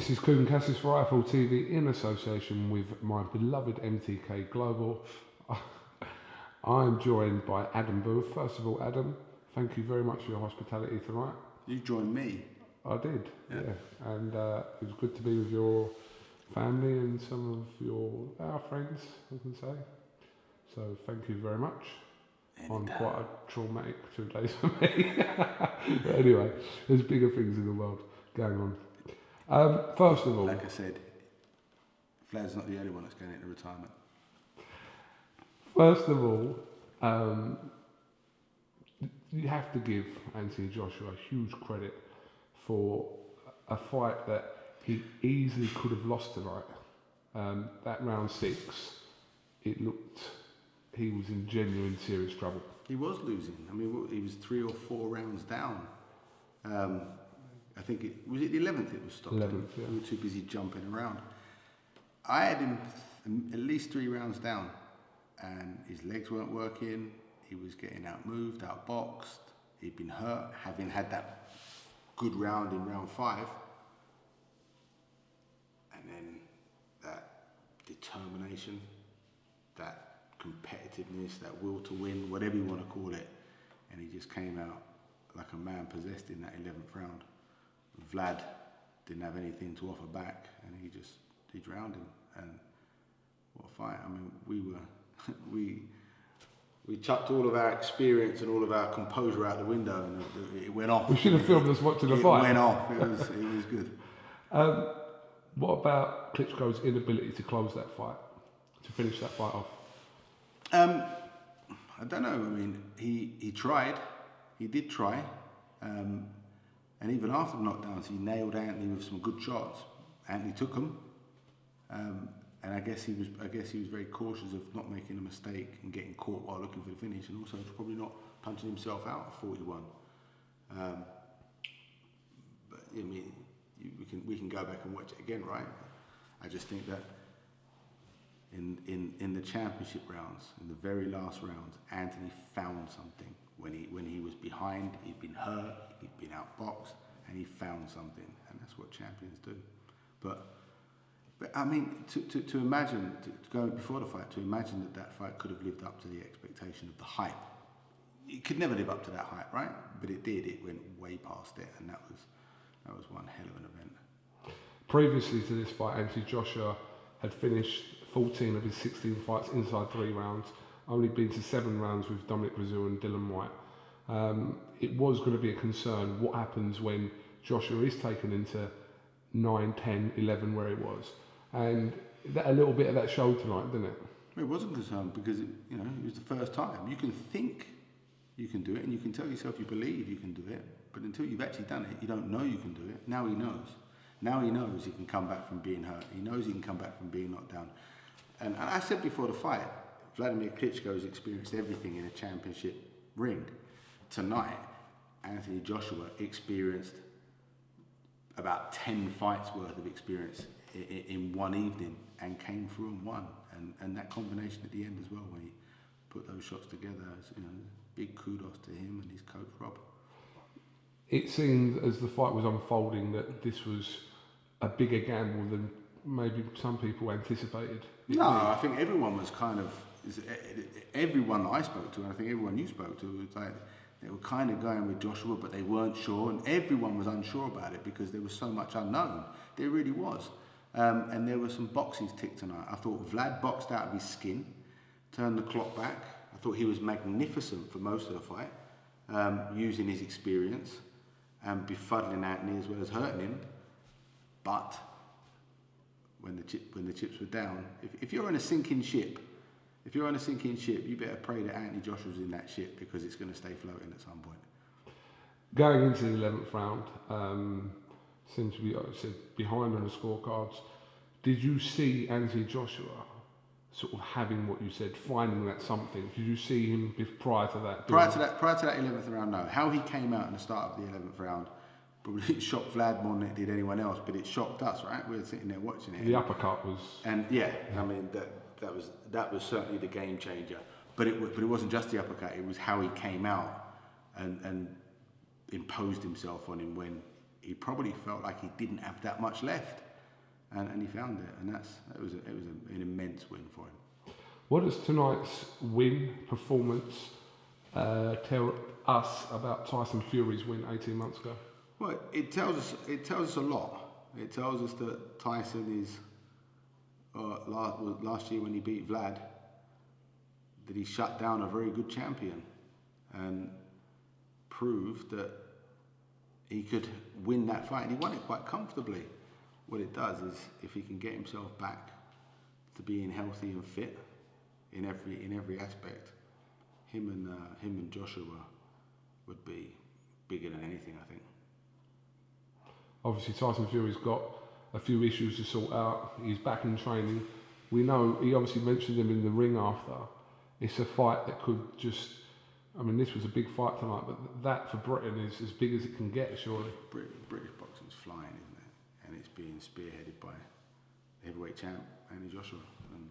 This is KUGAN CASSIUS Rifle TV in association with my beloved MTK Global. I am joined by Adam Booth. First of all, Adam, thank you very much for your hospitality tonight. You joined me. I did, yeah. And it was good to be with your family and some of our friends, I can say. So thank you very much. On quite a traumatic 2 days for me. But anyway, there's bigger things in the world going on. First of all, like I said, Vlad's not the only one that's going into retirement. First of all, you have to give Anthony Joshua huge credit for a fight that he easily could have lost tonight. That round 6, it looked he was in genuine serious trouble. He was losing. I mean, he was 3 or 4 rounds down. I think it was the 11th it was stopped. 11th, yeah. We were too busy jumping around. I had him at least 3 rounds down, and his legs weren't working. He was getting outmoved, outboxed. He'd been hurt, having had that good round in round 5. And then that determination, that competitiveness, that will to win, whatever you want to call it. And he just came out like a man possessed in that 11th round. Vlad didn't have anything to offer back, and he drowned him. And what a fight! I mean, we chucked all of our experience and all of our composure out the window, and it went off. We should have filmed us watching the fight. It went off. It was good. What about Klitschko's inability to close that fight, to finish that fight off? I don't know. I mean, he tried. He did try. And even after the knockdowns, he nailed Anthony with some good shots. Anthony took them, and I guess he was very cautious of not making a mistake and getting caught while looking for the finish, and also probably not punching himself out at 41. But I mean, we can go back and watch it again, right? I just think that in the championship rounds, in the very last rounds, Anthony found something. When he was behind, he'd been hurt, he'd been outboxed, and he found something, and that's what champions do. But I mean, to imagine, to go before the fight, to imagine that fight could have lived up to the expectation of the hype. It could never live up to that hype, right? But it did. It went way past it, and that was one hell of an event. Previously to this fight, Anthony Joshua had finished 14 of his 16 fights inside 3 rounds. Only been to 7 rounds with Dominic Brazil and Dylan White. It was going to be a concern what happens when Joshua is taken into 9, 10, 11 where it was. And a little bit of that showed tonight, didn't it? It wasn't a concern because it was the first time. You can think you can do it, and you can tell yourself you believe you can do it, but until you've actually done it, you don't know you can do it. Now he knows. Now he knows he can come back from being hurt. He knows he can come back from being knocked down. And I said before the fight, Vladimir Klitschko has experienced everything in a championship ring. Tonight, Anthony Joshua experienced about 10 fights worth of experience in one evening and came through and won. And that combination at the end as well, when he put those shots together, big kudos to him and his coach Rob. It seemed as the fight was unfolding that this was a bigger gamble than maybe some people anticipated. No, I think everyone was everyone that I spoke to, and I think everyone you spoke to, was like, they were kind of going with Joshua, but they weren't sure, and everyone was unsure about it because there was so much unknown. There really was. And there were some boxes ticked tonight. I thought Vlad boxed out of his skin, turned the clock back. I thought he was magnificent for most of the fight, using his experience and befuddling Anthony as well as hurting him. But when the chips were down, if you're in a sinking ship, you better pray that Anthony Joshua's in that ship because it's going to stay floating at some point. Going into the 11th round, seemed to be, like I said, behind on the scorecards. Did you see Anthony Joshua sort of having what you said, finding that something? Did you see him prior to that? Prior to that 11th round, no. How he came out in the start of the 11th round probably shocked Vlad more than it did anyone else, but it shocked us, right? We were sitting there watching it. The uppercut was... And I mean, that was certainly the game changer. But it wasn't just the uppercut, it was how he came out and imposed himself on him when he probably felt like he didn't have that much left. and he found it, and it was an immense win for him. What does tonight's win performance tell us about Tyson Fury's win 18 months ago? Well, it tells us a lot. It tells us that Tyson is last year when he beat Vlad, that he shut down a very good champion and proved that he could win that fight, and he won it quite comfortably. What it does is, if he can get himself back to being healthy and fit in every aspect, him and Joshua would be bigger than anything, I think. Obviously, Tyson Fury's got a few issues to sort out. He's back in training. We know, he obviously mentioned them in the ring after. It's a fight that could just, I mean, this was a big fight tonight, but that for Britain is as big as it can get, surely. British boxing's flying, isn't it? And it's being spearheaded by the heavyweight champ, Andy Joshua. And,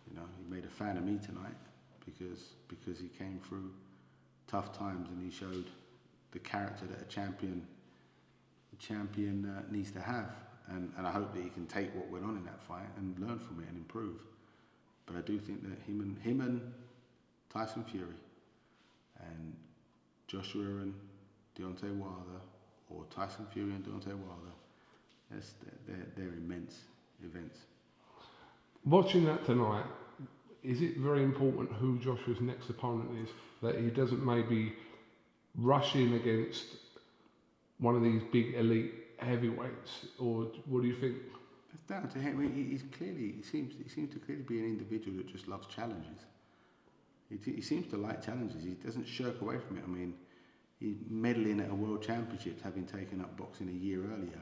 you know, he made a fan of me tonight because he came through tough times and he showed the character that a champion needs to have. And I hope that he can take what went on in that fight and learn from it and improve. But I do think that him and Tyson Fury and Joshua and Deontay Wilder, or Tyson Fury and Deontay Wilder, they're immense events. Watching that tonight, is it very important who Joshua's next opponent is, that he doesn't maybe rush in against one of these big elite heavyweights, or what do you think? It's down to him. He seems to clearly be an individual that just loves challenges. He seems to like challenges. He doesn't shirk away from it. I mean, he's medaling at a World Championships, having taken up boxing a year earlier,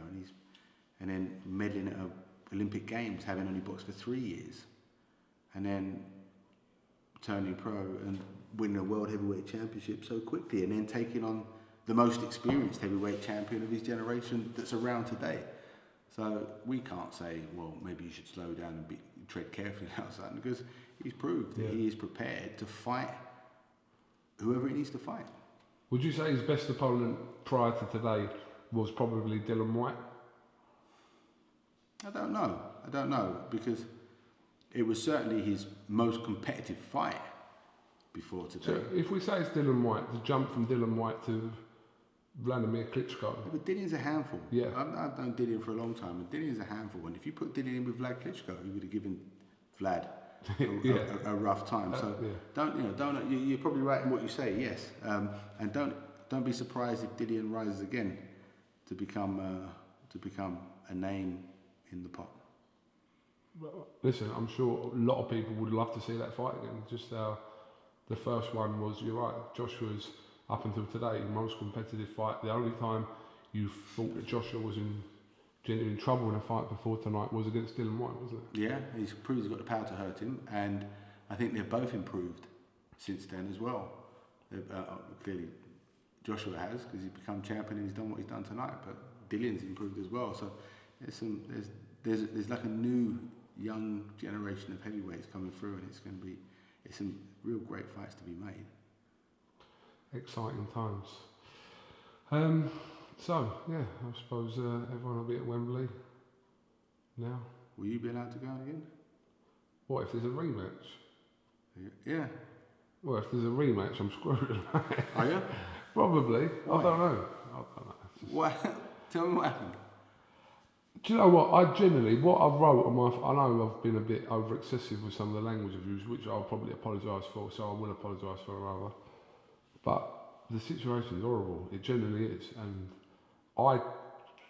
and then medaling at Olympic Games, having only boxed for 3 years, and then turning pro and winning a World Heavyweight Championship so quickly, and then taking on the most experienced heavyweight champion of his generation that's around today. So we can't say, well, maybe you should slow down and tread carefully now, something, because he's proved that he is prepared to fight whoever he needs to fight. Would you say his best opponent prior to today was probably Dillian Whyte? I don't know, because it was certainly his most competitive fight before today. So if we say it's Dillian Whyte, the jump from Dillian Whyte to Vladimir Klitschko. Yeah, but Dillian's a handful. Yeah. I've known Dillian for a long time, and Dillian's a handful. And if you put Dillian in with Vlad Klitschko, he would have given Vlad a rough time. So you're probably right in what you say. Yes, and don't be surprised if Dillian rises again to become a name in the pot. Well, listen, I'm sure a lot of people would love to see that fight again. Just the first one was, you're right, Joshua's, up until today, most competitive fight. The only time you thought that Joshua was in genuine trouble in a fight before tonight was against Dillian Whyte, wasn't it? Yeah, he's proved he's got the power to hurt him, and I think they've both improved since then as well. Clearly, Joshua has, because he's become champion and he's done what he's done tonight. But Dillian's improved as well. So there's like a new young generation of heavyweights coming through, and it's some real great fights to be made. Exciting times. So, yeah, I suppose everyone will be at Wembley now. Will you be allowed to go again? What, if there's a rematch? Yeah. Well, if there's a rematch, I'm screwed. Are you? Probably. Why? I don't know. What? Tell me what happened. Do you know what? What I wrote on my... I know I've been a bit over-excessive with some of the language I've used, which I'll probably apologise for, so I will apologise for rather. But the situation is horrible. It genuinely is. And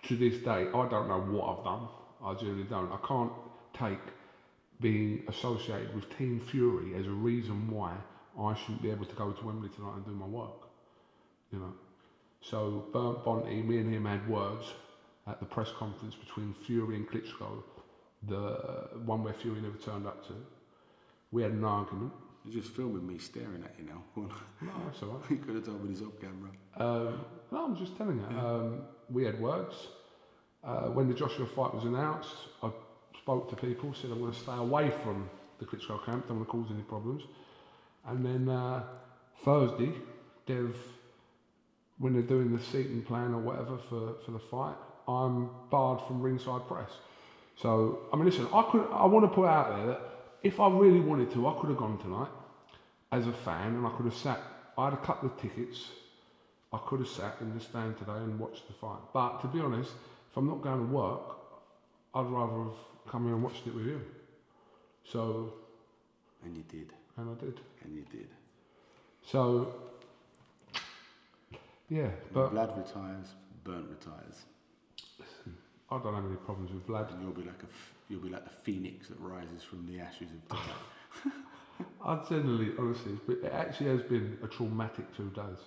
to this day, I don't know what I've done. I genuinely don't. I can't take being associated with Team Fury as a reason why I shouldn't be able to go to Wembley tonight and do my work. You know. So Bernd Bonte, me and him had words at the press conference between Fury and Klitschko, the one where Fury never turned up to. We had an argument. You're just filming me staring at you now. No, that's all right. You could have told me he's off camera. No, I'm just telling you. We had words. When the Joshua fight was announced, I spoke to people, said I'm going to stay away from the Klitschko camp, don't want to cause any problems. And then Thursday, when they're doing the seating plan or whatever for the fight, I'm barred from ringside press. So, I mean, listen, I want to put out there that if I really wanted to, I could have gone tonight as a fan, and I could have sat. I had a couple of tickets. I could have sat in the stand today and watched the fight. But to be honest, if I'm not going to work, I'd rather have come here and watched it with you. So. And you did. And I did. And you did. So. Yeah, but. Vlad retires, Bernd retires. Listen, I don't have any problems with Vlad. And you'll be like the phoenix that rises from the ashes of death. I generally, honestly, it actually has been a traumatic 2 days.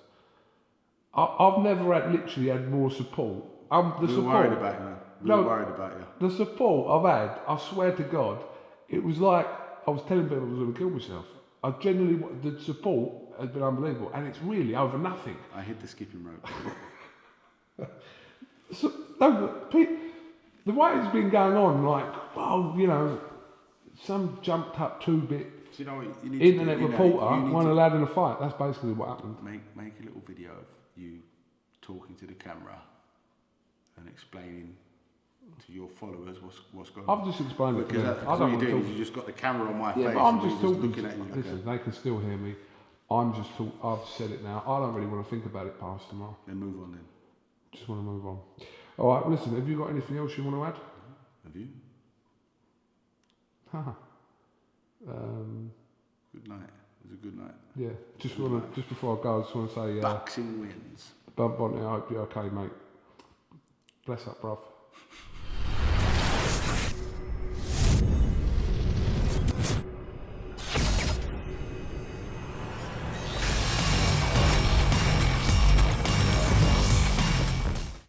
I've never literally had more support. We were worried about you, man. We were worried about you. The support I've had, I swear to God, it was like I was telling people I was going to kill myself. I genuinely, the support has been unbelievable, and it's really over nothing. I hit the skipping rope. So, the way it's been going on, like, well, you know, some jumped up 2-bit So you know what, you need internet to do, reporter weren't allowed in a fight. That's basically what happened. Make a little video of you talking to the camera and explaining to your followers what's going on. I've just explained it. Because I don't what you're doing talk. is you just got the camera on my Yeah, face. but I'm and just we're talking. looking at you like Listen, they can still hear me. I've said it now. I don't really want to think about it past tomorrow. Then move on then. Just want to move on. All right, listen, have you got anything else you want to add? Have you? Haha. Good night. It was a good night. Yeah, just before I go, I just want to say, Boxing wins. Bernd Bonte, I hope you're okay, mate. Bless up, bruv.